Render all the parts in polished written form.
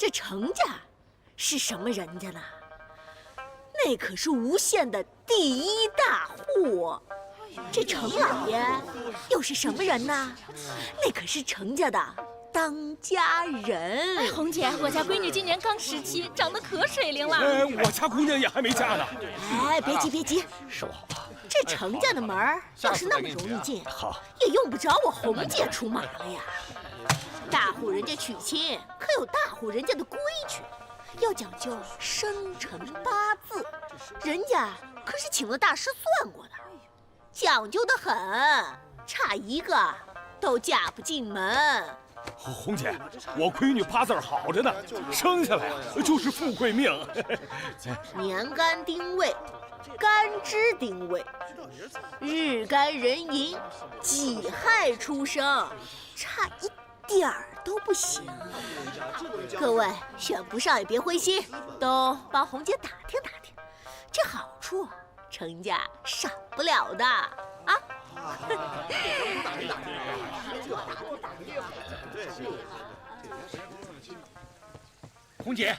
这程家是什么人家呢？那可是吴县的第一大户。这程老爷又是什么人呢？那可是程家的当家人。哎，红姐，我家闺女今年刚17，长得可水灵了。我家姑娘也还没嫁呢。哎，别急别急，是我。这程家的门儿要是那么容易进，也用不着我红姐出马了呀。大户人家娶亲可有大户人家的规矩，要讲究生辰八字，人家可是请了大师算过的，讲究得很，差一个都嫁不进门。红姐，我闺女八字好着呢，生下来就是富贵命。年干丁未，干支丁未，日干壬寅，己亥出生，差一点儿都不行。各位选不上也别灰心，都帮红姐打听打听，这好处程家少不了的啊。红姐，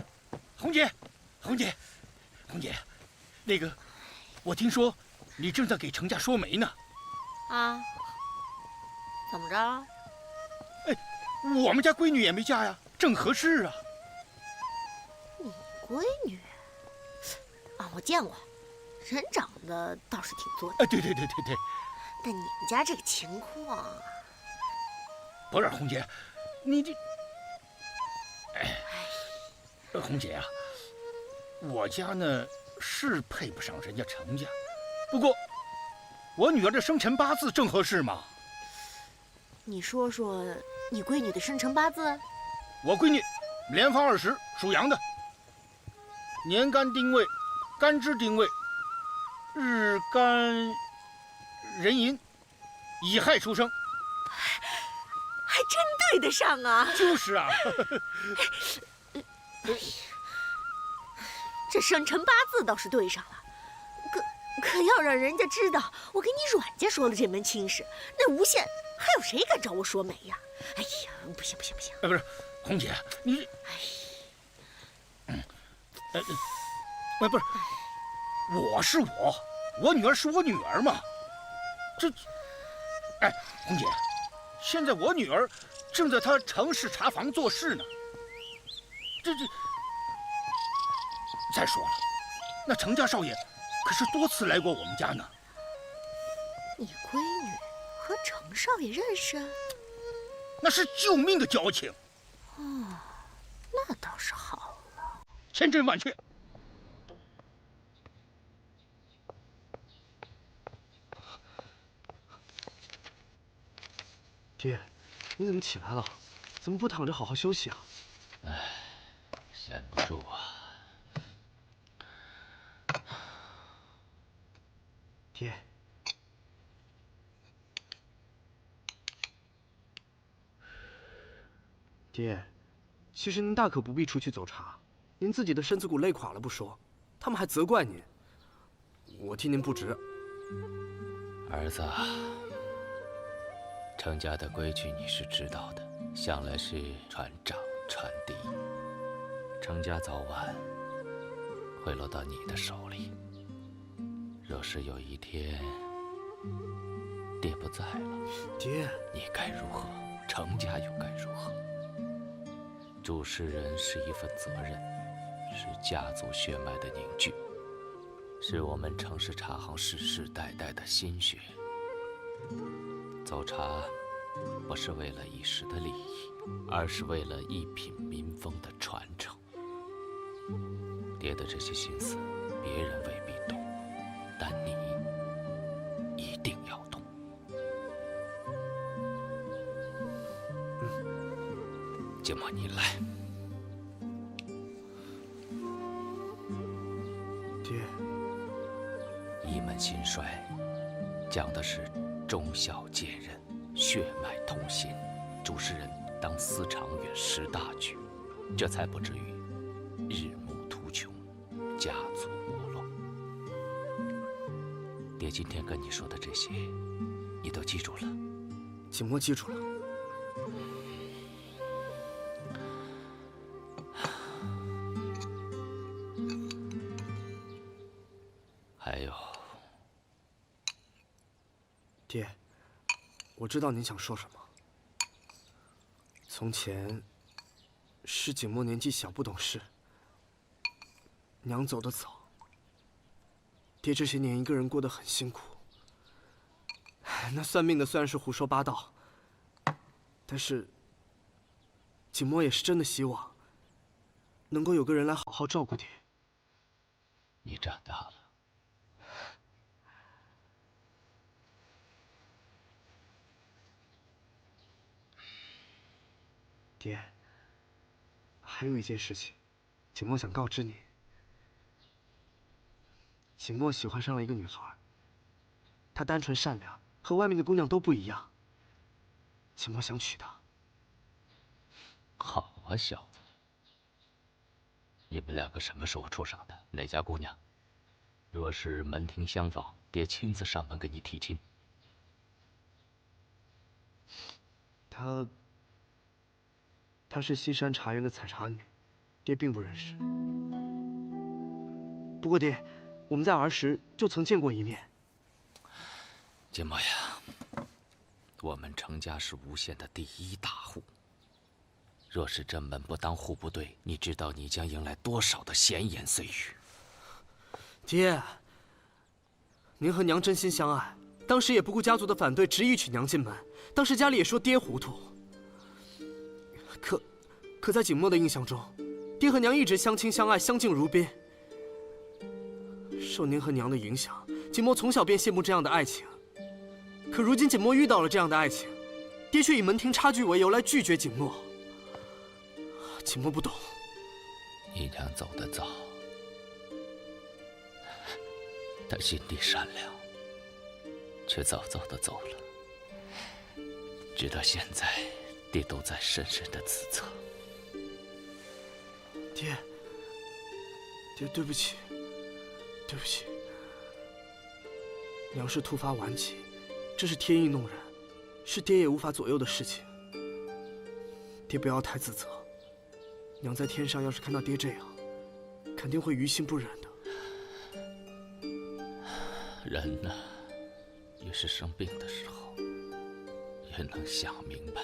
红姐，红姐，红姐，那个，我听说你正在给程家说媒呢。啊？怎么着？哎，我们家闺女也没嫁呀，正合适啊。你闺女？啊，我见过，人长得倒是挺作的。哎，对。但你们家这个情况，不是红姐，你这，红姐啊，我家呢是配不上人家程家，不过我女儿的生辰八字正合适嘛。你说说你闺女的生辰八字？我闺女年方20，属羊的，年干丁未，干支丁未，日干壬寅，乙亥出生。还真对得上啊！就是啊。这生辰八字倒是对上了，可要让人家知道我给你阮家说了这门亲事，那吴县还有谁敢找我说媒呀？哎呀，不行！不是，红姐，你，不是，我是我女儿是我女儿嘛，这，哎，红姐，现在我女儿正在她城市茶房做事呢，这，再说了，那程家少爷可是多次来过我们家呢。你闺女和程少爷认识？那是救命的交情。哦，那倒是好了。千真万确。爹，你怎么起来了？怎么不躺着好好休息啊？哎，闲不住啊。爹，爹，其实您大可不必出去走茶，您自己的身子骨累垮了不说，他们还责怪您，我替您不值。儿子，程家的规矩你是知道的，向来是传长传嫡，程家早晚会落到你的手里。若是有一天爹不在了，爹，你该如何？程家又该如何？主事人是一份责任，是家族血脉的凝聚，是我们程氏茶行世世代代的心血。走茶不是为了一时的利益，而是为了一品民风的传承。爹的这些心思，别人未必懂，但你一定要懂。芥末，你来。爹，一门心衰，讲的是忠孝节仁，血脉同心。主事人当思长远，识大局，这才不至于日暮途穷，家族没落。爹今天跟你说的这些，你都记住了？景墨记住了。爹，我知道您想说什么。从前是景墨年纪小不懂事，娘走得早，爹这些年一个人过得很辛苦。那算命的虽然是胡说八道，但是景墨也是真的希望能够有个人来好好照顾爹。你长大了。爹，还有一件事情，景墨想告知你。景墨喜欢上了一个女孩，她单纯善良，和外面的姑娘都不一样。景墨想娶她。好啊，小子，你们两个什么时候处上的？哪家姑娘？若是门庭相仿，爹亲自上门给你提亲。她是西山茶园的采茶女，爹并不认识。不过爹，我们在儿时就曾见过一面。景墨呀，我们程家是吴县的第一大户。若是这门不当户不对，你知道你将迎来多少的闲言碎语？爹，您和娘真心相爱，当时也不顾家族的反对，执意娶娘进门。当时家里也说爹糊涂。可在景墨的印象中，爹和娘一直相亲相爱，相敬如宾。受您和娘的影响，景墨从小便羡慕这样的爱情。可如今景墨遇到了这样的爱情，爹却以门庭差距为由来拒绝景墨。景墨不懂。你娘走得早，她心地善良，却早早的走了。直到现在，爹都在深深的自责。爹，对不起，对不起。娘是突发顽疾，这是天意弄人，是爹也无法左右的事情。爹不要太自责。娘在天上要是看到爹这样，肯定会于心不忍的。人呢，越是生病的时候，越能想明白，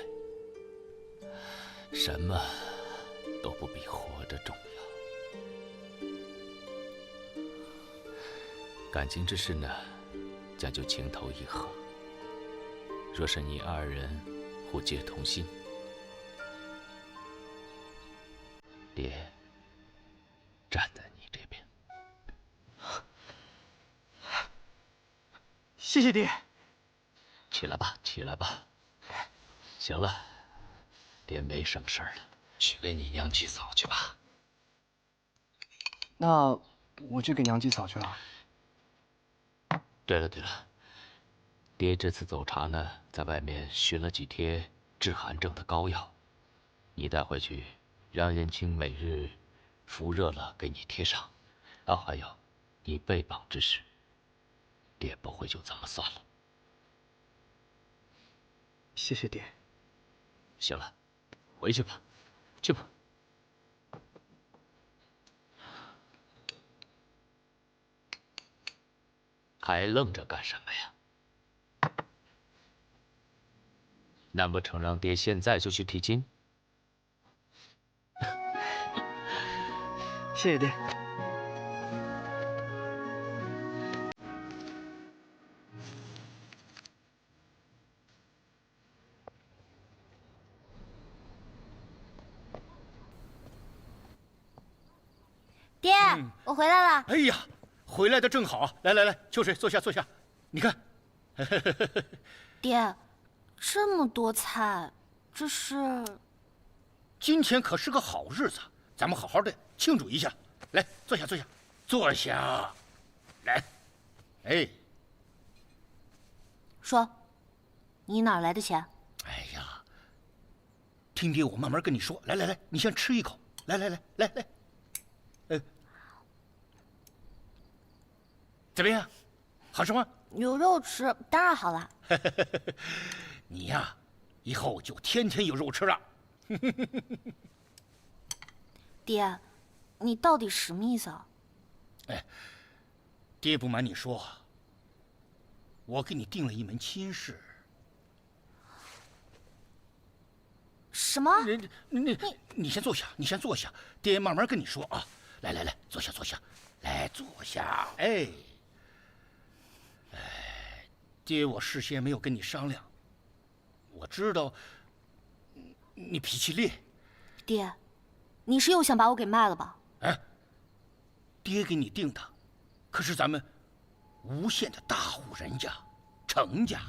什么都不比活着重要。感情之事呢，讲究情投意合。若是你二人互结同心，爹站在你这边。谢谢爹。起来吧，起来吧。行了，爹没什么事儿了，去给你娘祭扫去吧。那我去给娘祭扫去了。对了，爹这次走茶呢，在外面寻了几贴治寒症的膏药，你带回去，让燕青每日服热了给你贴上。还有，你被绑之事，爹不会就这么算了。谢谢爹。行了，回去吧，去吧。还愣着干什么呀？难不成让爹现在就去提亲？谢谢爹。爹，我回来了。哎呀，回来的正好，来，秋水坐下。你看，爹，这么多菜，这是……今天可是个好日子，咱们好好的庆祝一下。来，坐下。来，哎，说，你哪来的钱？哎呀，听爹我慢慢跟你说。来，你先吃一口。来，怎么样？好吃吗？有肉吃，当然好了。你呀，以后就天天有肉吃了。爹，你到底什么意思啊？哎，爹不瞒你说，我给你定了一门亲事。什么？你先坐下，你先坐下，爹慢慢跟你说啊。来来来，坐下坐下，来坐下。哎，爹，我事先没有跟你商量，我知道你脾气烈。爹，你是又想把我给卖了吧？哎，爹给你定的，可是咱们吴县的大户人家，程家。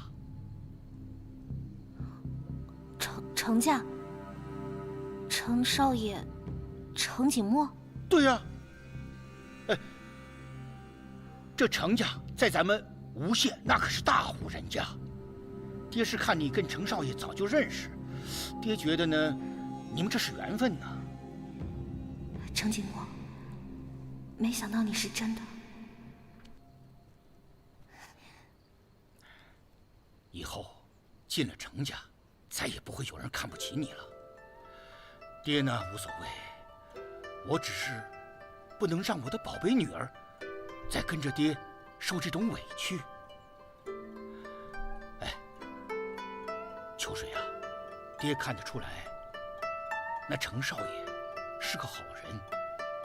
程家，程少爷，程景墨。对呀。哎，这程家在咱们吴县那可是大户人家。爹是看你跟程少爷早就认识，爹觉得呢，你们这是缘分呢。程景墨，没想到你是真的。以后进了程家，再也不会有人看不起你了。爹呢无所谓，我只是不能让我的宝贝女儿再跟着爹受这种委屈。哎，秋水啊，爹看得出来，那程少爷是个好人，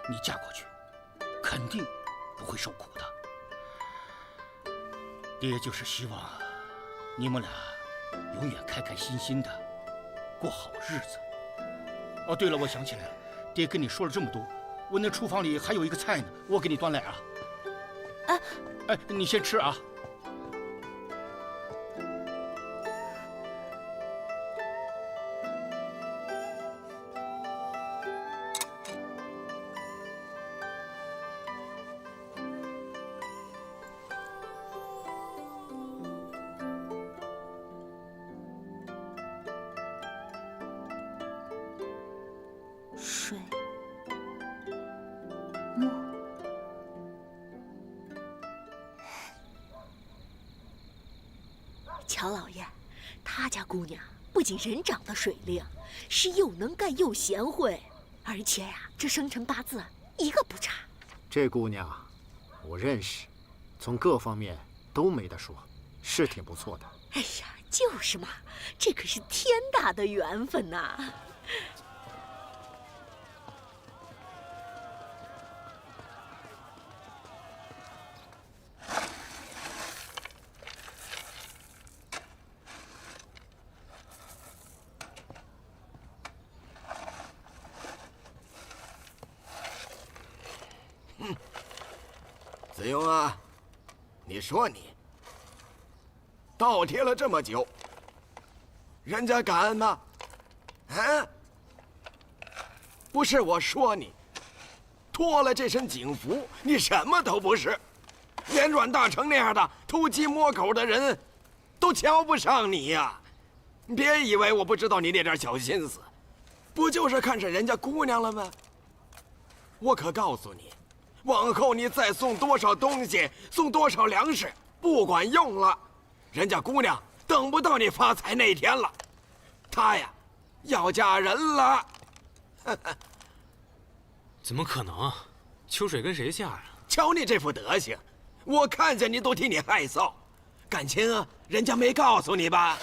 你嫁过去肯定不会受苦的。爹就是希望你们俩永远开开心心的过好日子。哦，对了，我想起来了，爹跟你说了这么多，我那厨房里还有一个菜呢，我给你端来啊。哎，你先吃啊。水墨，乔老爷，他家姑娘不仅人长得水灵，是又能干又贤惠，而且呀，这生辰八字一个不差。这姑娘我认识，从各方面都没得说，是挺不错的。哎呀，就是嘛，这可是天大的缘分呐！子庸啊，你说你倒贴了这么久，人家感恩吗？啊？不是我说你，脱了这身警服，你什么都不是，连阮大成那样的偷鸡摸狗的人，都瞧不上你呀！别以为我不知道你那点小心思，不就是看上人家姑娘了吗？我可告诉你。往后你再送多少东西，送多少粮食，不管用了，人家姑娘等不到你发财那天了，她呀，要嫁人了。怎么可能啊？秋水跟谁嫁呀？瞧你这副德行，我看见你都替你害臊。感情啊，人家没告诉你吧？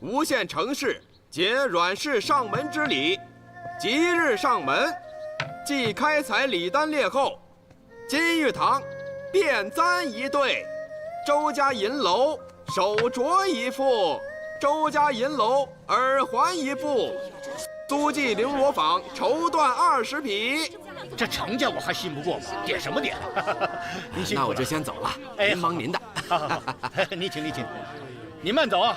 吴县城市结阮氏上门之礼，即日上门，继开采礼单列后，金玉堂便簪一对，周家银楼手镯一副，周家银楼耳环一副，苏记绫罗坊绸缎20匹。这程家我还信不过吗？点什么点？您辛苦了。那我就先走了，您忙您的。好，您请，您请，您慢走啊。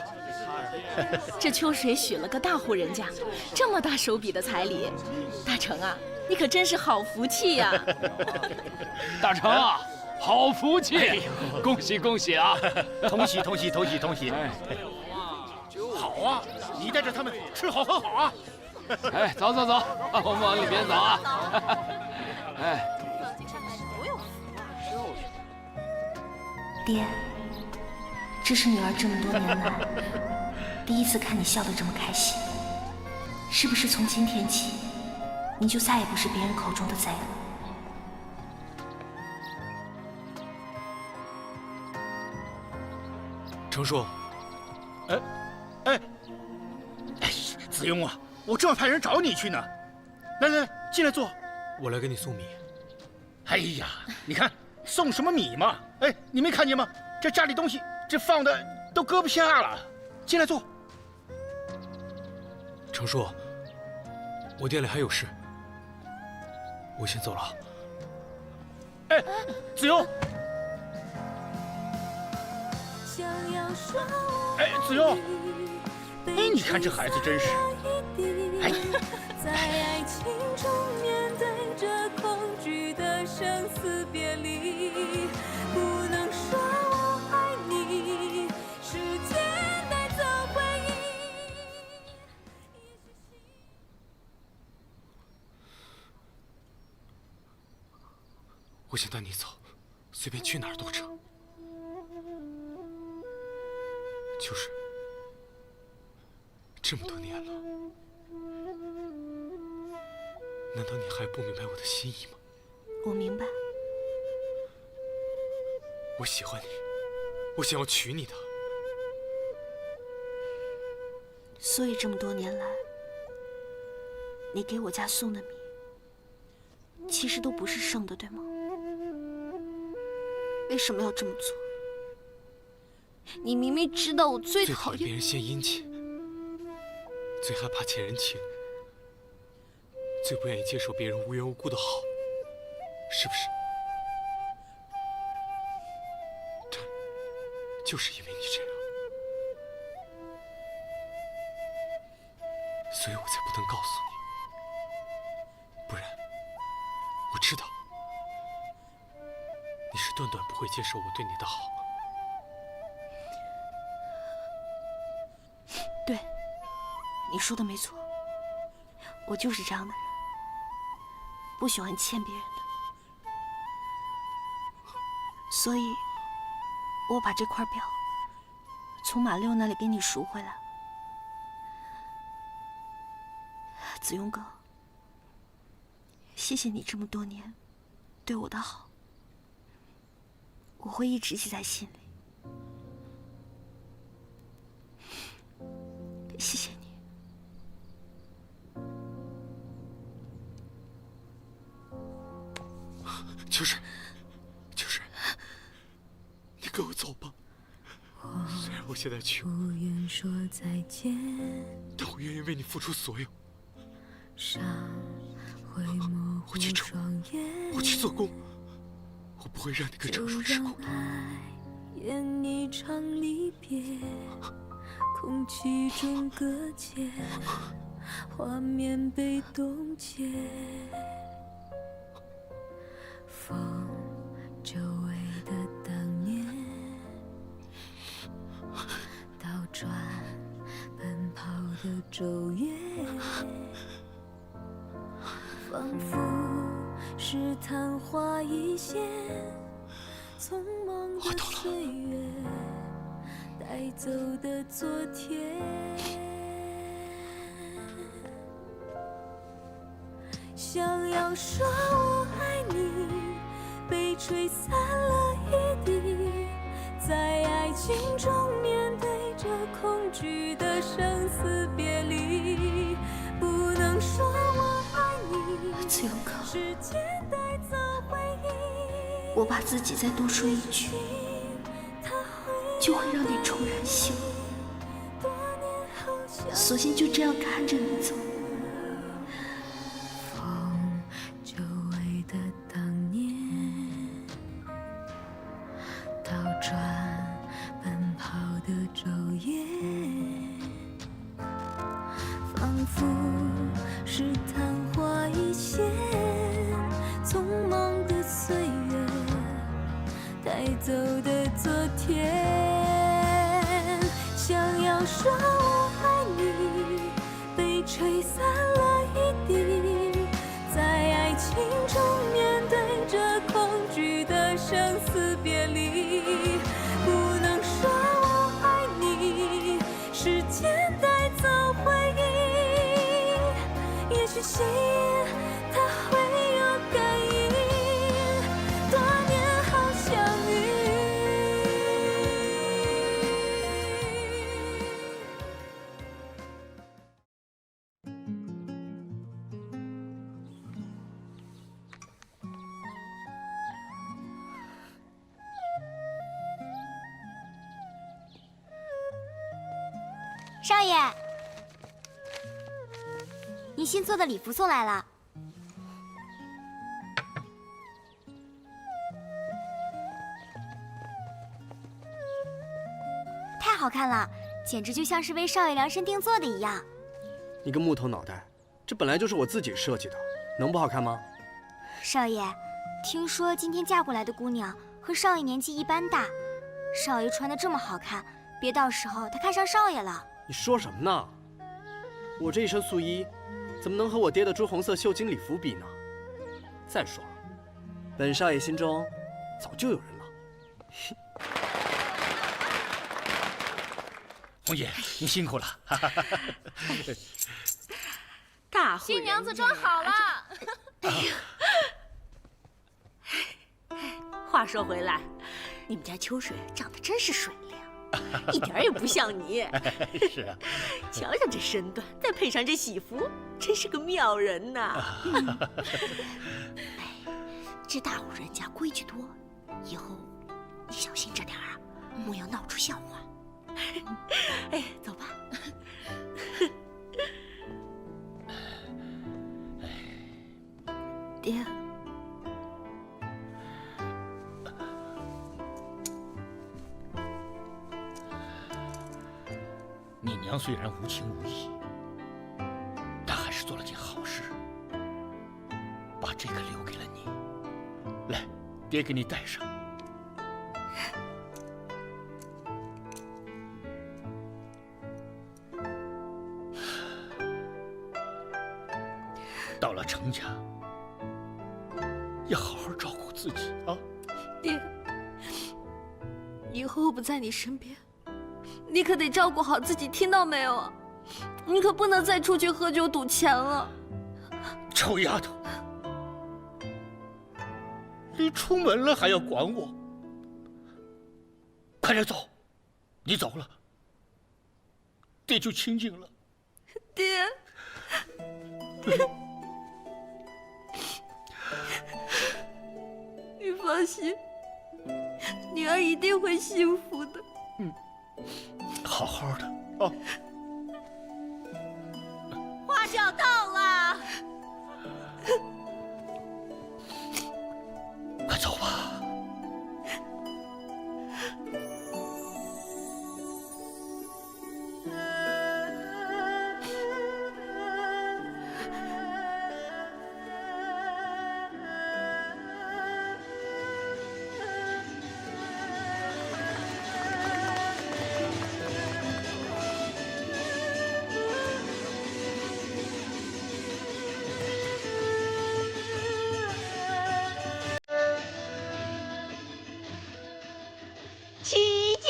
这秋水许了个大户人家，这么大手笔的彩礼，大成啊，你可真是好福气呀！大成啊，好福气，恭喜恭喜啊！同喜同喜同喜同喜！好啊，你带着他们吃好喝好啊！哎，走走走，我们往里边走啊！哎。爹，这是女儿这么多年来第一次看你笑得这么开心，是不是从今天起，你就再也不是别人口中的贼了？程叔，哎，子庸啊，我正要派人找你去呢。来来来，进来坐。我来给你送米。哎呀，你看送什么米嘛？哎，你没看见吗？这家里东西这放的都搁不下了。进来坐。程叔，我店里还有事，我先走了。哎，子庸。哎，子庸，哎，你看这孩子真是，哎，在爱情中面对着恐惧的生死别离，不能说我爱你，时间带走回忆。我想带你走，随便去哪儿都成。就是这么多年了，难道你还不明白我的心意吗？我明白。我喜欢你，我想要娶你的。所以这么多年来，你给我家送的米，其实都不是剩的，对吗？为什么要这么做？你明明知道我最讨厌别人献殷勤，最害怕欠人情，最不愿意接受别人无缘无故的好，是不是？对，就是因为你这样，所以我才不能告诉你，不然我知道你是断断不会接受我对你的好。对，你说的没错，我就是这样的人，不喜欢欠别人的，所以，我把这块表从马六那里给你赎回来了。子庸哥，谢谢你这么多年对我的好，我会一直记在心里。谢谢你。就是，你跟我走吧。虽然我现在穷，不愿说再见，但我愿意为你付出所有。我去种，我去做工，我不会让你跟程叔失控的。演一场离别，空气中搁浅，画面被冻结，风久违的当年，倒转奔跑的昼夜，仿佛是昙花一现，匆忙的岁月带走的昨天，想要说我爱你，被吹散了一地，在爱情中面对着恐惧的生死别离，不能说我爱你，子庸哥，时间带走回忆，我怕自己再多说一句，就会让你重燃希望，索性就这样看着你走。风久违的当年，倒转奔跑的昼夜，仿佛是昙花一现，匆忙的岁月带走的昨天，想要说我爱你，被吹散了一地，在爱情中面对着恐惧的生死别离，讯息，它会有感应。多年后相遇。少爷，你新做的礼服送来了。太好看了，简直就像是为少爷量身定做的一样。你个木头脑袋，这本来就是我自己设计的，能不好看吗？少爷，听说今天嫁过来的姑娘和少爷年纪一般大，少爷穿的这么好看，别到时候她看上少爷了。你说什么呢？我这一身素衣，怎么能和我爹的朱红色绣金礼服比呢？再说了，本少爷心中早就有人了。红姐，你辛苦了。大户人家新娘子装好了。哎呀，话说回来，你们家秋水长得真是水灵，一点也不像你。是啊，瞧瞧这身段，再配上这喜服，真是个妙人呐。哎，这大户人家规矩多，以后你小心着点啊，莫要闹出笑话。哎，走吧。爹，你娘虽然无情无义，但还是做了件好事，把这个留给了你。来，爹给你戴上。到了程家，要好好照顾自己啊！爹，以后我不在你身边，你可得照顾好自己，听到没有啊？你可不能再出去喝酒赌钱了。臭丫头，你出门了还要管我？快点走，你走了，爹就清静了。爹。你放心，女儿一定会幸福的。好好的啊。花轿到了，快走吧。起轿！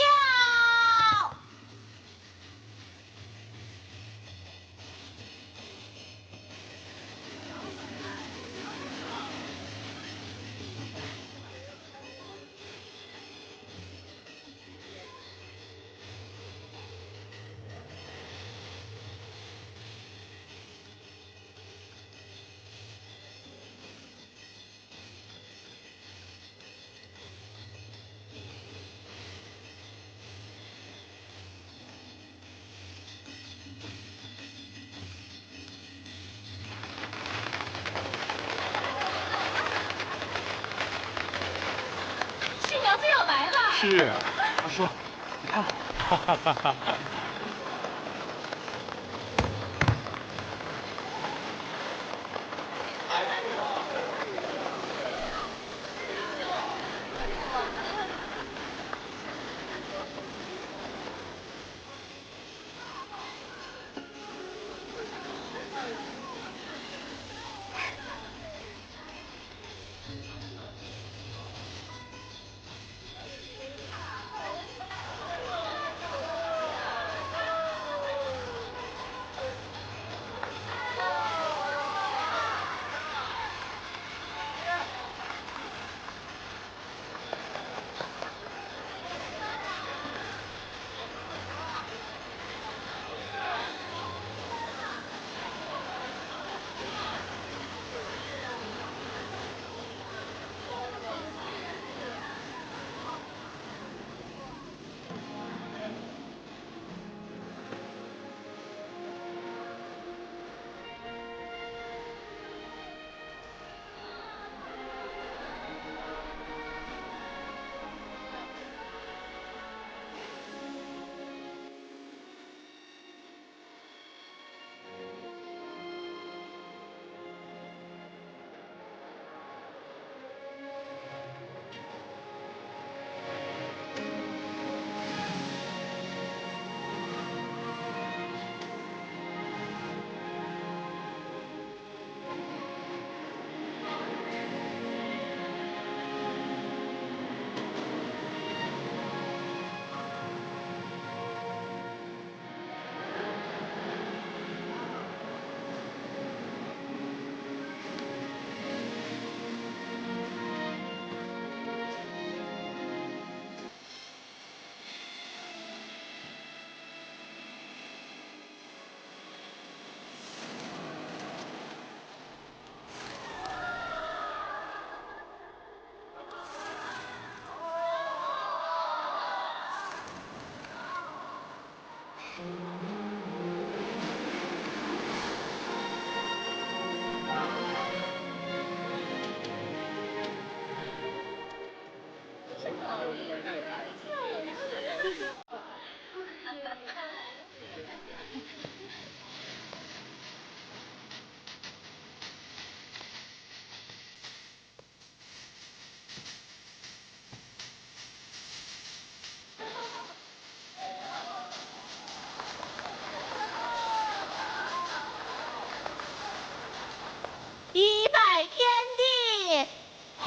新娘子要来了。是，阿叔，你看。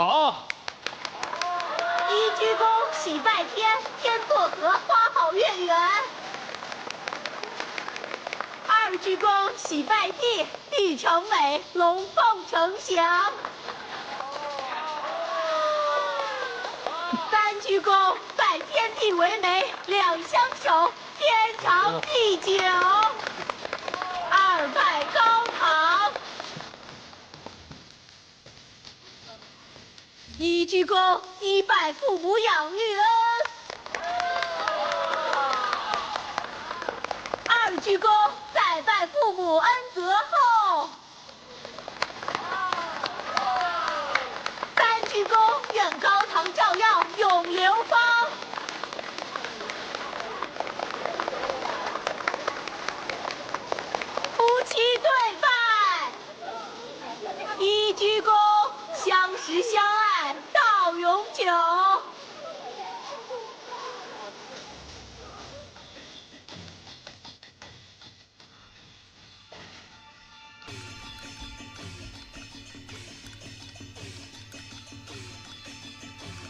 好。一鞠躬，喜拜天，天作禾，花好月圆。二鞠躬，喜拜地，地成美，龙凤呈祥。三鞠躬，拜天地为媒，两相守，天长地久。二拜高堂。一鞠躬，一拜父母养育恩。二鞠躬，再拜父母恩泽厚。三鞠躬，愿高堂照耀永流芳。夫妻对拜。一鞠躬，相识相爱到永久。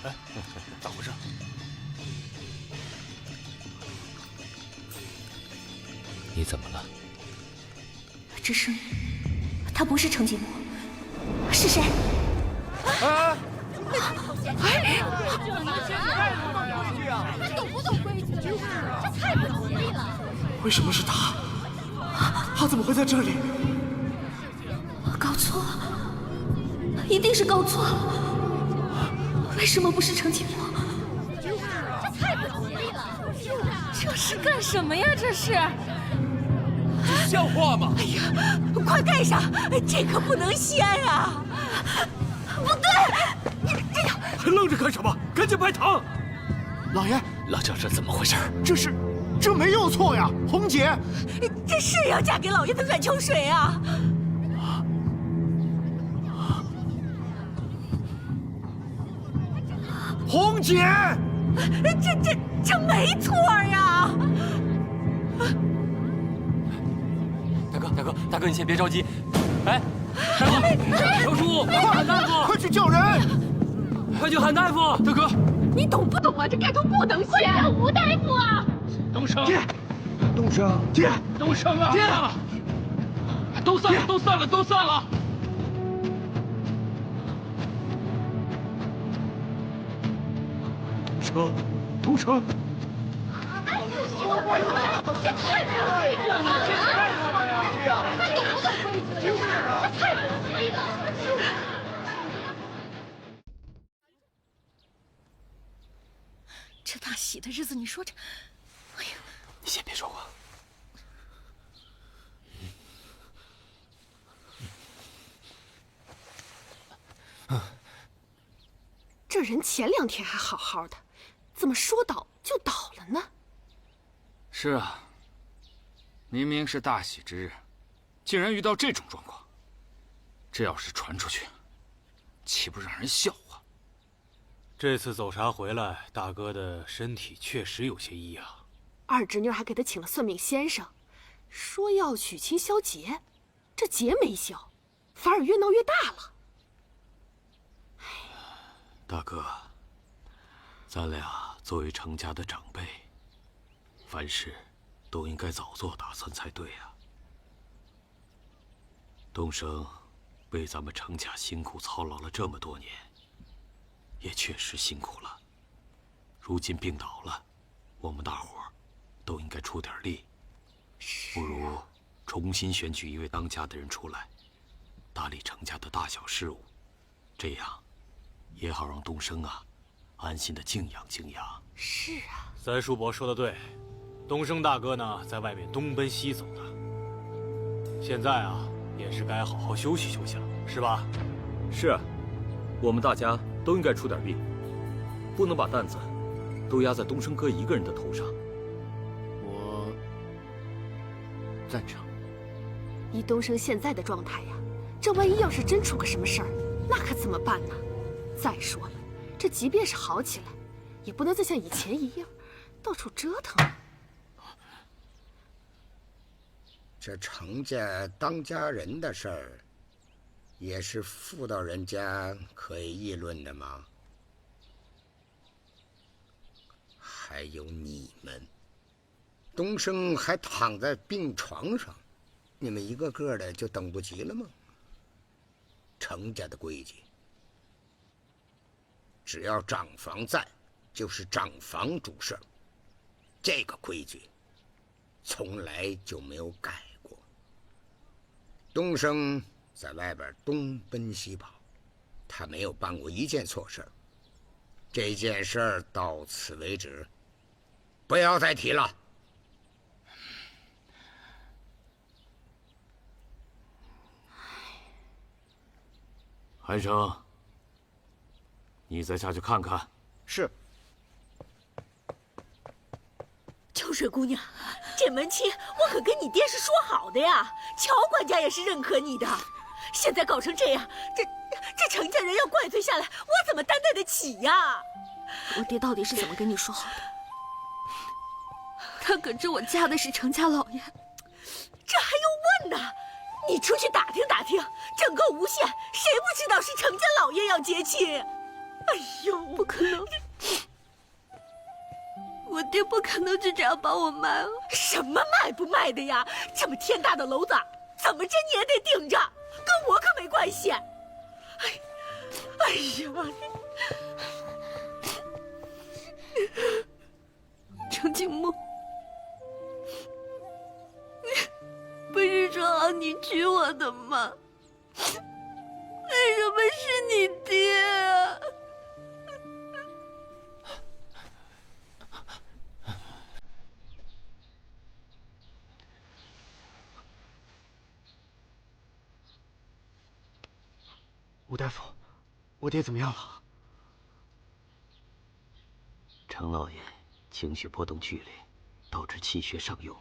哎，咋回事？你怎么了？这声音，他不是程锦墨，是谁？啊！他懂不懂规矩？这太不讲理了！为什么是他？他怎么会在这里？搞错了，一定是搞错了。为什么不是程锦墨？这太不讲理了！这是干什么呀？这是？像话吗？哎呀，快盖上，这可不能掀啊！不对，你这样还愣着干什么？赶紧拜堂！老爷，老将是怎么回事？这没有错呀，红姐。这是要嫁给老爷的软秋水啊！红姐，这没错呀！大哥，你先别着急。哎，大哥，小叔，快喊大夫！快去叫人！快去喊大夫！大哥，你懂不懂啊？这盖头不能掀！吴大夫啊！东升，东升，姐，东升啊！姐，都散了！东升。这大喜的日子，你说这，哎呀，你先别说话。这人前2天还好好的，怎么说倒就倒了呢？是啊，明明是大喜之日，竟然遇到这种状况。这要是传出去，岂不让人笑话？这次走茶回来，大哥的身体确实有些异样。二侄女还给他请了算命先生，说要娶亲消劫，这劫没消，反而越闹越大了。大哥，咱俩作为程家的长辈，凡事都应该早做打算才对呀。东升为咱们程家辛苦操劳了这么多年，也确实辛苦了。如今病倒了，我们大伙儿都应该出点力，不如重新选举一位当家的人出来，打理程家的大小事务，这样也好让东升啊安心的静养静养。是啊，三叔伯说的对，东升大哥呢在外面东奔西走的，现在啊也是该好好休息休息了，是吧？是啊，我们大家都应该出点力，不能把担子都压在东升哥一个人的头上。我赞成。以东升现在的状态呀，这万一要是真出个什么事儿，那可怎么办呢？再说了，这即便是好起来，也不能再像以前一样，到处折腾。这程家当家人的事儿，也是妇道人家可以议论的吗？还有你们，东升还躺在病床上，你们一个个的就等不及了吗？程家的规矩，只要长房在，就是长房主事儿，这个规矩从来就没有改过。东升在外边东奔西跑，他没有办过一件错事儿。这件事儿到此为止，不要再提了。韩生，你再下去看看。是。秋水姑娘，这门亲我可跟你爹是说好的呀，乔管家也是认可你的。现在搞成这样，这程家人要怪罪下来，我怎么担待得起呀？我爹到底是怎么跟你说好的？他可知我嫁的是程家老爷。这还用问呢？你出去打听打听，整个吴县谁不知道是程家老爷要结亲？哎呦，不可能！我爹不可能就这样把我卖了。什么卖不卖的呀？这么天大的篓子，怎么着你也得顶着，跟我可没关系。哎呀妈！程景墨，不是说好你娶我的吗？为什么是你爹啊？吴大夫，我爹怎么样了？程老爷情绪波动剧烈，导致气血上涌，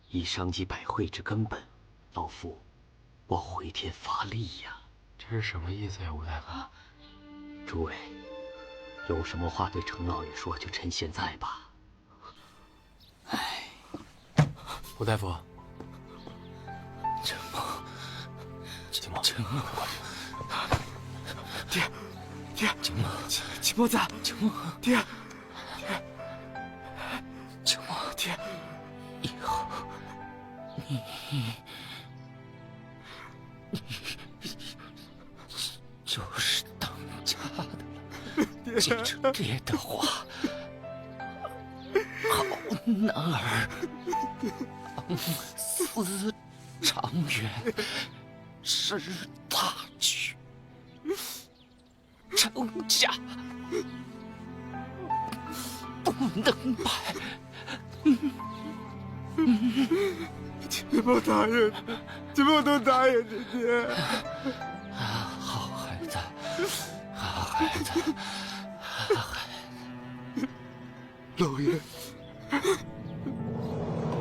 已伤及百会之根本。老夫，我回天乏力呀！这是什么意思呀，吴大夫？诸位，有什么话对程老爷说，就趁现在吧。吴大夫，程墨，爹，景墨，景墨在，景墨，爹，景墨，爹，以后你就是当家的了。记住爹的话，好男儿当思长远，识大局。程家不能败。景墨大人，景墨都答应你爹。好孩子，好孩子，好孩子。老爷，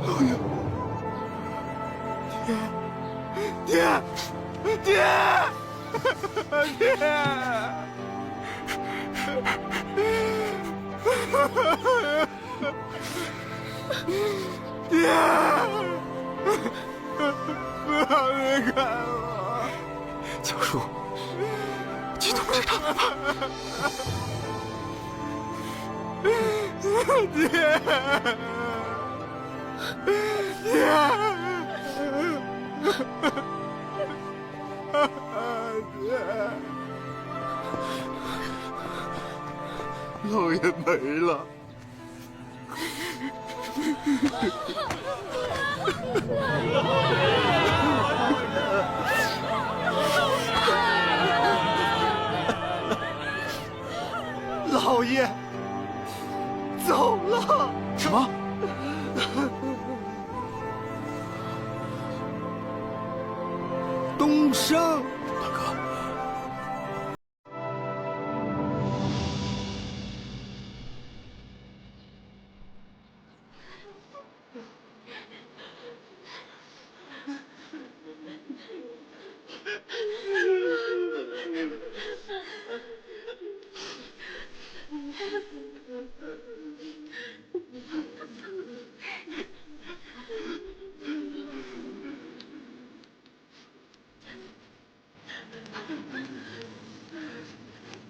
老爷，爹，爹，不要离开我！乔叔，去通知他们吧。老爷没了。老爷走了。什么？东升，大哥。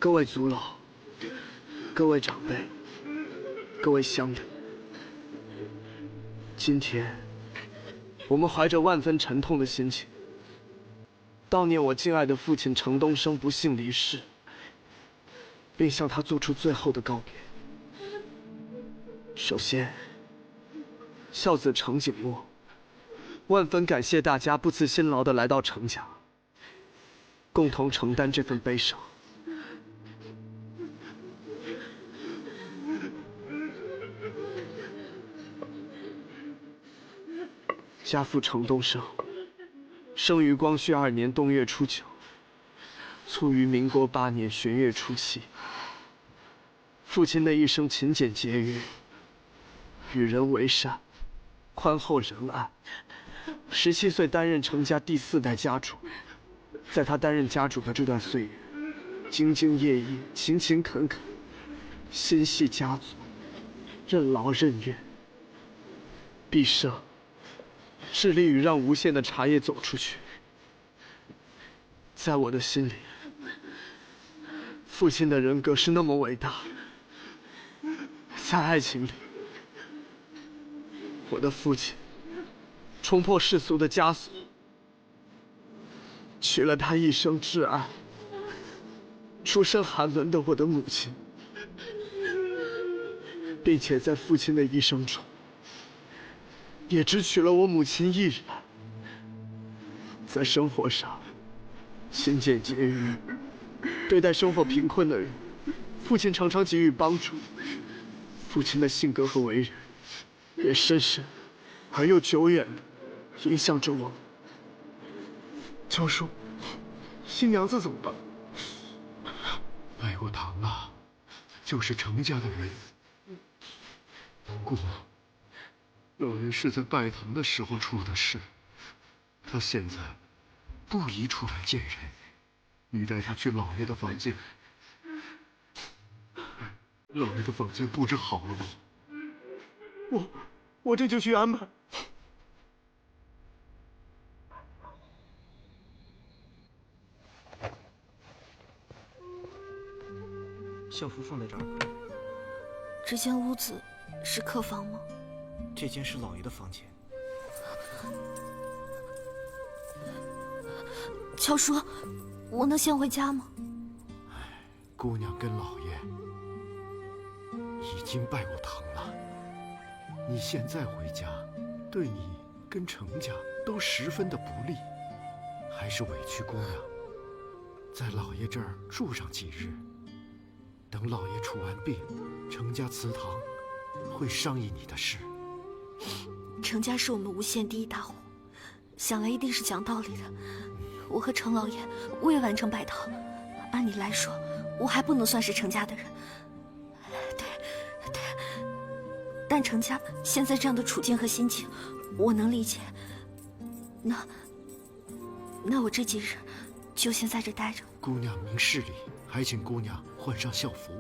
各位族老，各位长辈，各位乡人，今天我们怀着万分沉痛的心情，悼念我敬爱的父亲程东升不幸离世，并向他做出最后的告别。首先，孝子程景墨，万分感谢大家不辞辛劳地来到程家，共同承担这份悲伤。家父程东升，生于光绪2年冬月初9，卒于民国8年玄月初7。父亲的一生勤俭节约，与人为善，宽厚仁爱。17岁担任程家第4代家主，在他担任家主的这段岁月，兢兢业业，勤勤恳恳，心系家族，任劳任怨，毕生致力于让无限的茶叶走出去。在我的心里，父亲的人格是那么伟大。在爱情里，我的父亲冲破世俗的枷锁，娶了他一生挚爱、出身寒门的我的母亲，并且在父亲的一生中，也只娶了我母亲一人。在生活上，勤俭节约，对待生活贫困的人，父亲常常给予帮助。父亲的性格和为人，也深深而又久远地影响着我。教叔，新娘子怎么办？拜过堂了，就是程家的人。不过，老爷是在拜堂的时候出的事，他现在不宜出来见人。你带他去老爷的房间。老爷的房间布置好了吗？我这就去安排。校服放在这儿。这间屋子是客房吗？这间是老爷的房间。乔叔，我能先回家吗？姑娘跟老爷已经拜过堂了，你现在回家，对你跟程家都十分的不利，还是委屈姑娘在老爷这儿住上几日。等老爷出完病，程家祠堂会商议你的事。程家是我们无县第一大户，想来一定是讲道理的。我和程老爷未完成拜堂，按理来说，我还不能算是程家的人。对，但程家现在这样的处境和心情，我能理解。那我这几日就先在这待着。姑娘明事理，还请姑娘换上校服。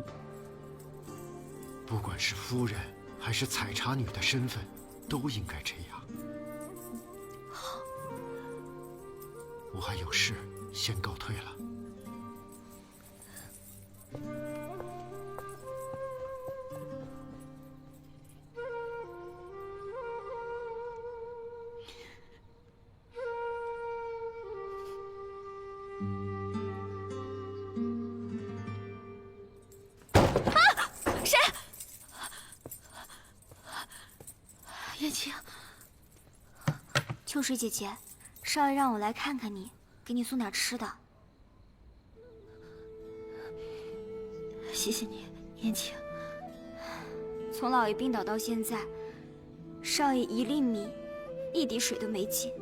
不管是夫人还是采茶女的身份，都应该这样。好，我还有事，先告退了。谁？燕青，秋水姐姐，少爷让我来看看你，给你送点吃的。谢谢你，燕青。从老爷病倒到现在，少爷一粒米、一滴水都没进，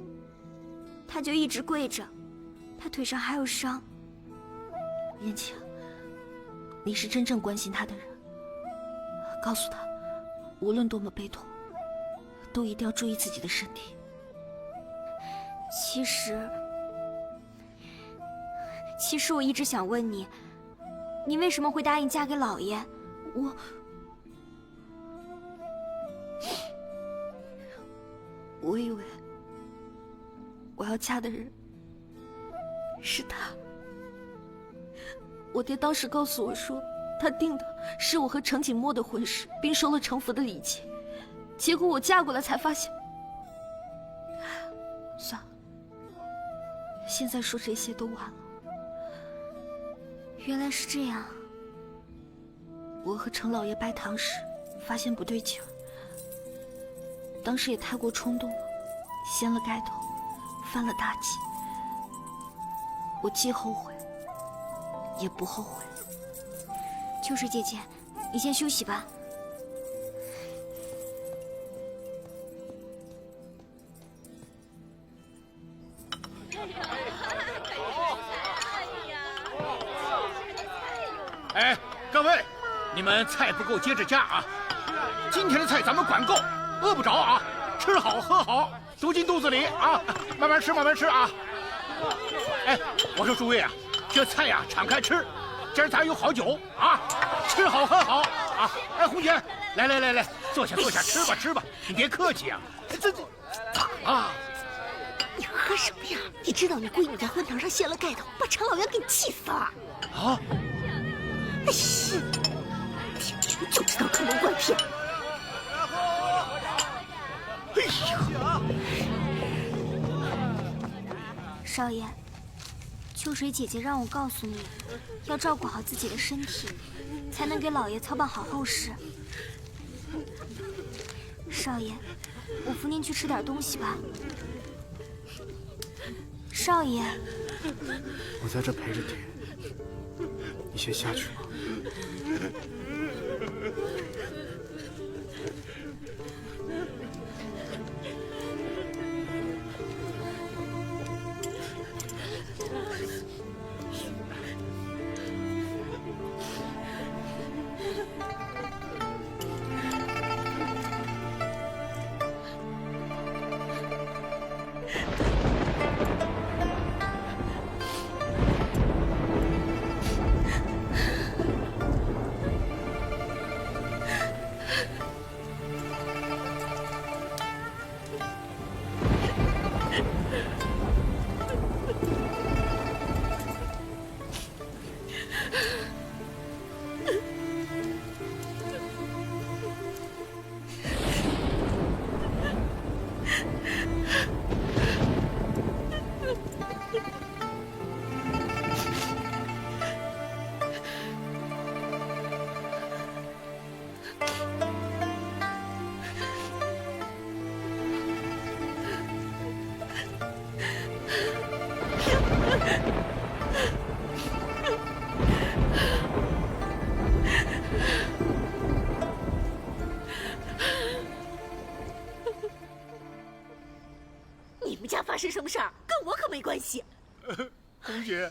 他就一直跪着，他腿上还有伤。燕青，你是真正关心他的人，告诉他，无论多么悲痛，都一定要注意自己的身体。其实我一直想问你，你为什么会答应嫁给老爷？我以为我要嫁的人是他，我爹当时告诉我说，他定的是我和程锦墨的婚事，并收了程府的礼金。结果我嫁过来才发现，算了，现在说这些都晚了。原来是这样。我和程老爷拜堂时，发现不对劲儿，当时也太过冲动了，掀了盖头，犯了大忌。我既后悔，也不后悔。秋水姐姐，你先休息吧。哎，各位，你们菜不够接着加啊！今天的菜咱们管够，饿不着啊，吃好喝好，都进肚子里啊，慢慢吃慢慢吃啊！哎，我说诸位啊，这菜呀敞开吃，今儿咱有好酒啊，吃好喝好啊！哎，红姐，来，坐下吃吧吃吧，你别客气啊，这啊。你喝什么呀？你知道你闺女在婚堂上掀了盖头，把程老爷给气死了。啊！哎呀，天天就知道坑蒙拐骗。哎呀！少爷，秋水姐姐让我告诉你，要照顾好自己的身体，才能给老爷操办好后事。少爷，我扶您去吃点东西吧。少爷，我在这陪着你，你先下去吧。你们家发生什么事儿，跟我可没关系。红姐，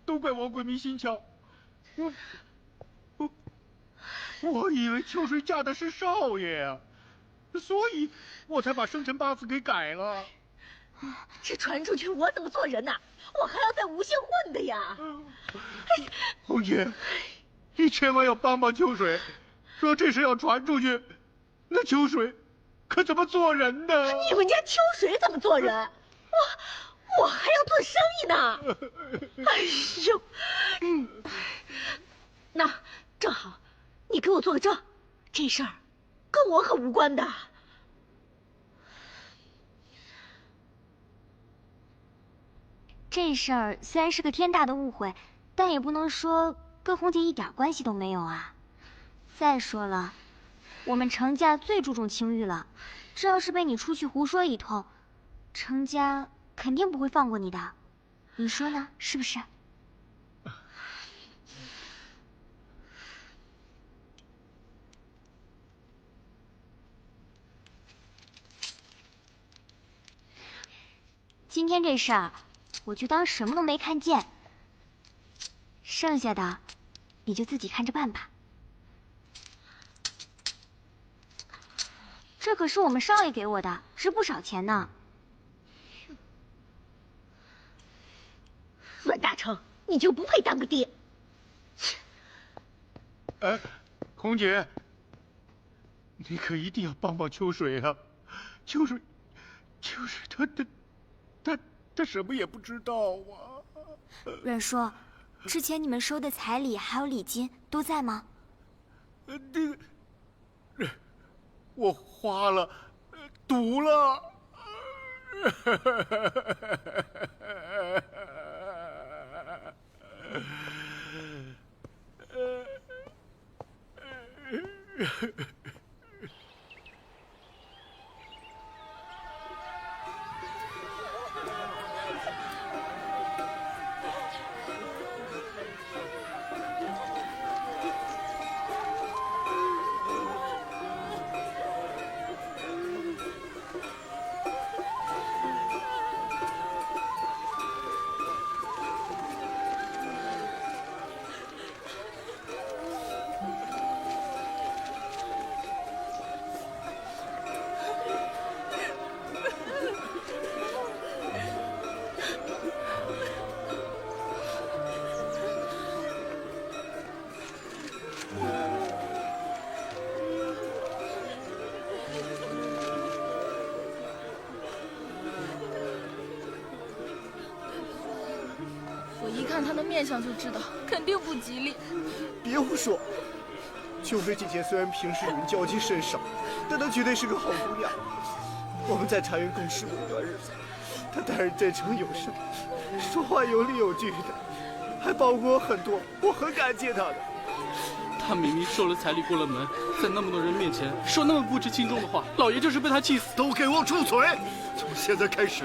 都怪我鬼迷心窍，我以为秋水嫁的是少爷呀，所以我才把生辰八字给改了。这传出去我怎么做人呐？我还要在无锡混的呀。红姐，你千万要帮帮秋水，说这事要传出去，那秋水可怎么做人呢？你们家秋水怎么做人？我还要做生意呢。哎呦，那正好，你给我做个证，这事儿跟我可无关的。这事儿虽然是个天大的误会，但也不能说跟红姐一点关系都没有啊。再说了，我们程家最注重清誉了，这要是被你出去胡说一通，程家肯定不会放过你的，你说呢？是不是？今天这事儿，我就当什么都没看见，剩下的你就自己看着办吧。这可是我们少爷给我的，值不少钱呢。阮大成，你就不配当个爹。哎，红姐，你可一定要帮帮秋水啊！秋水，他什么也不知道啊。阮叔，之前你们收的彩礼还有礼金都在吗？我花了，赌了。我一看她的面相就知道，肯定不吉利。别胡说，秋水姐姐虽然平时与人交际甚少，但她绝对是个好姑娘。我们在茶园共事过一段日子，她待人真诚友善，说话有理有据的，还帮过我很多，我很感激她的。他明明收了彩礼过了门，在那么多人面前说那么不知轻重的话，老爷就是被他气死。都给我住嘴！从现在开始，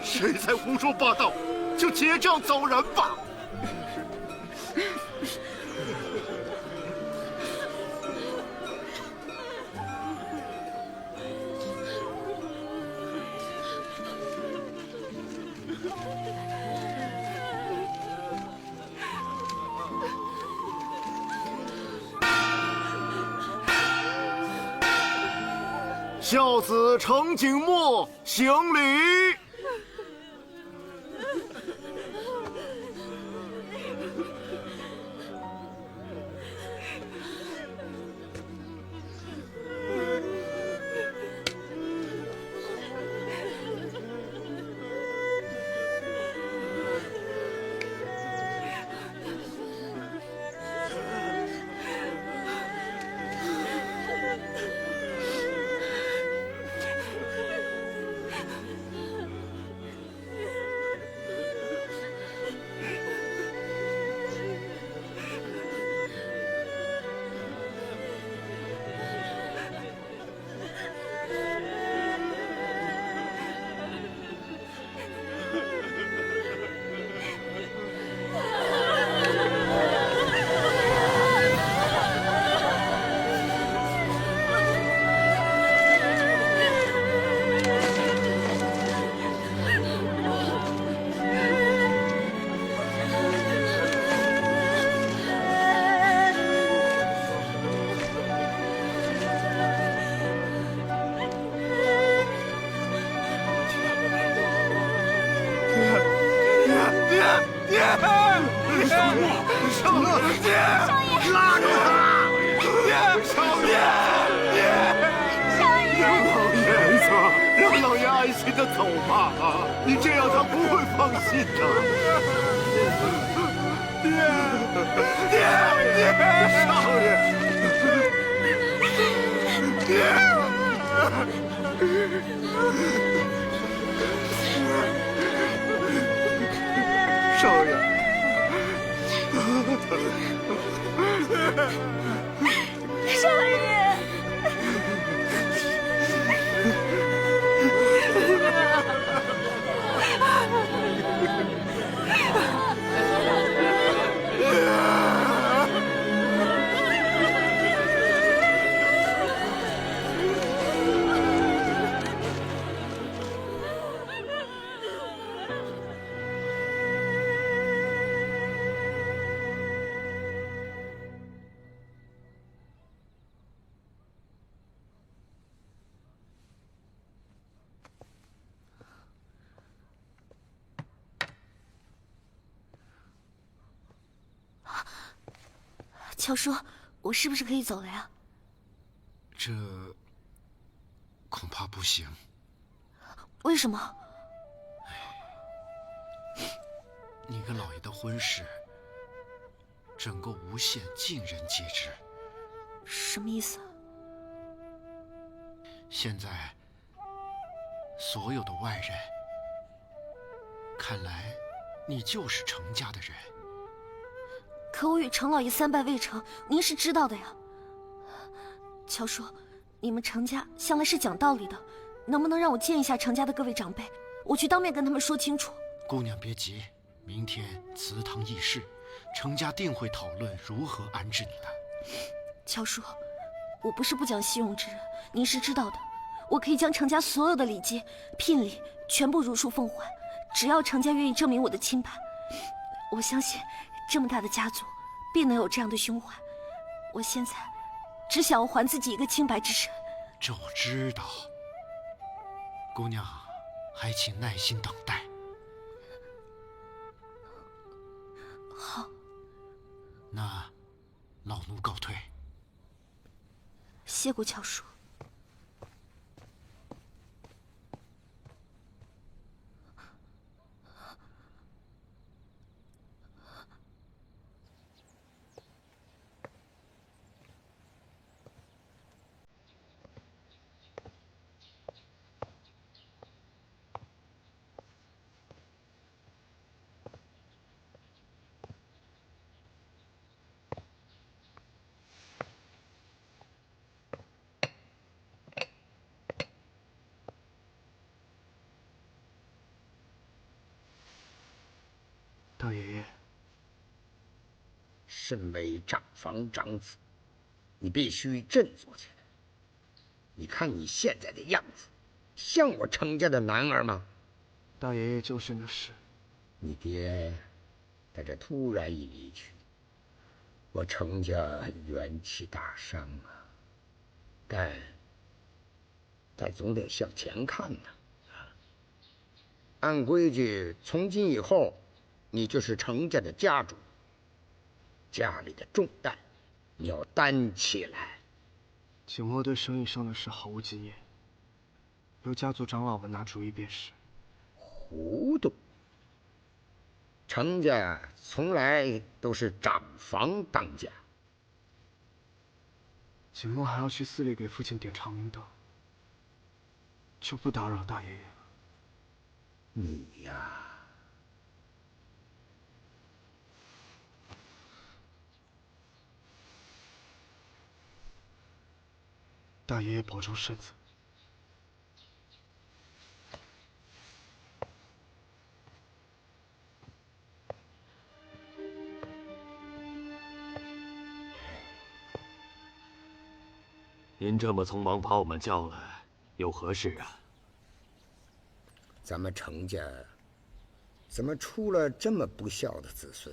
谁再胡说八道，就结账走人吧。孝子程景墨行礼。乔叔，我是不是可以走了呀？这恐怕不行。为什么？你跟老爷的婚事，整个无县尽人皆知。什么意思？现在，所有的外人看来，你就是程家的人。可我与程老爷3拜未成，您是知道的呀。乔叔，你们程家向来是讲道理的，能不能让我见一下程家的各位长辈？我去当面跟他们说清楚。姑娘别急，明天祠堂议事，程家定会讨论如何安置你的。乔叔，我不是不讲信用之人，您是知道的。我可以将程家所有的礼节、聘礼全部如数奉还，只要程家愿意证明我的清白，我相信这么大的家族必能有这样的胸怀。我现在只想要还自己一个清白之身。这我知道，姑娘，还请耐心等待。好，那老奴告退。谢过乔叔。大爷爷，身为长房长子，你必须振作起来。你看你现在的样子，像我程家的男儿吗？大爷爷就是那是。你爹在这突然一离去，我程家元气大伤啊。但总得向前看呐。按规矩，从今以后，你就是程家的家主，家里的重担你要担起来。景墨对生意上的事毫无经验，由家族长老们拿主意便是。糊涂！程家从来都是长房当家。景墨还要去寺里给父亲点长明灯，就不打扰大爷爷了。你呀，大爷爷保重身子。您这么匆忙把我们叫来，有何事啊？咱们程家怎么出了这么不孝的子孙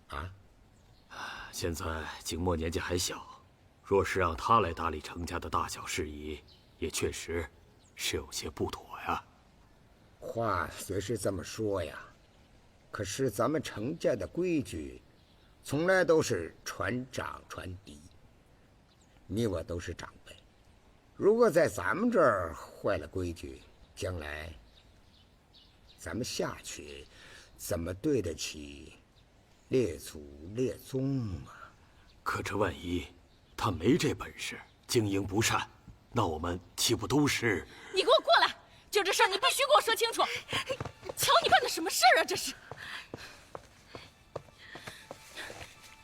啊？现在景墨年纪还小，若是让他来打理程家的大小事宜，也确实是有些不妥呀。话虽是这么说呀，可是咱们程家的规矩，从来都是传长传嫡。你我都是长辈，如果在咱们这儿坏了规矩，将来咱们下去怎么对得起列祖列宗啊？可这万一他没这本事，经营不善，那我们岂不都是？你给我过来！就这事儿，你必须给我说清楚。瞧你办的什么事儿啊？这是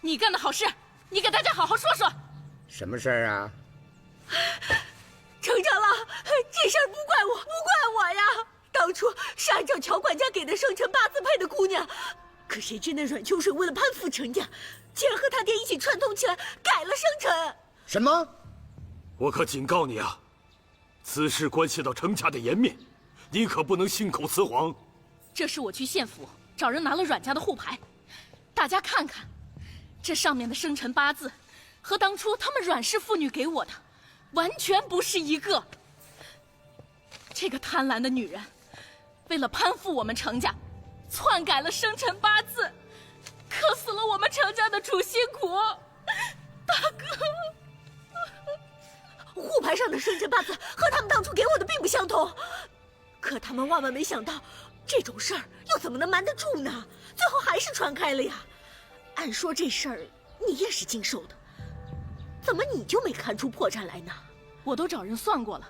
你干的好事，你给大家好好说说。什么事儿啊？程长老，这事儿不怪我呀！当初是按照乔管家给的生辰八字配的姑娘，可谁知那阮秋水为了攀附程家，竟然和他爹一起串通起来改了生辰。什么？我可警告你啊，此事关系到程家的颜面，你可不能信口雌黄。这是我去县府找人拿了阮家的户牌，大家看看，这上面的生辰八字和当初他们阮氏妇女给我的完全不是一个。这个贪婪的女人，为了攀附我们程家，篡改了生辰八字，克死了我们程家的主心骨。大哥，户牌上的生辰八字和他们当初给我的并不相同，可他们万万没想到，这种事儿又怎么能瞒得住呢？最后还是传开了呀。按说这事儿你也是经手的，怎么你就没看出破绽来呢？我都找人算过了，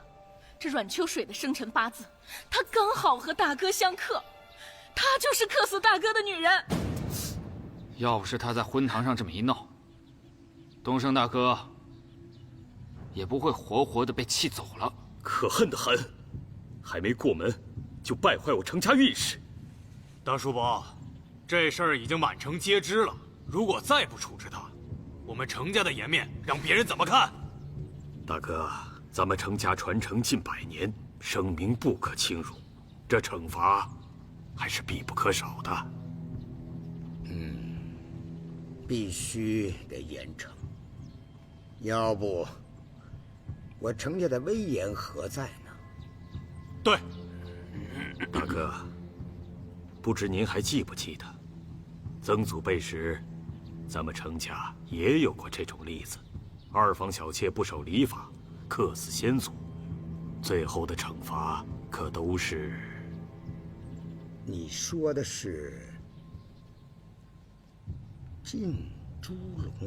这阮秋水的生辰八字，她刚好和大哥相克，她就是克死大哥的女人。要不是她在婚堂上这么一闹，东升大哥也不会活活的被气走了。可恨的很，还没过门就败坏我程家运势。大叔伯，这事儿已经满城皆知了，如果再不处置他，我们程家的颜面让别人怎么看？大哥，咱们程家传承近100年，声名不可轻辱，这惩罚还是必不可少的。必须得严惩，要不我程家的威严何在呢？对，大哥，不知您还记不记得，曾祖辈时，咱们程家也有过这种例子。二房小妾不守礼法，克死先祖，最后的惩罚可都是……你说的是进猪笼？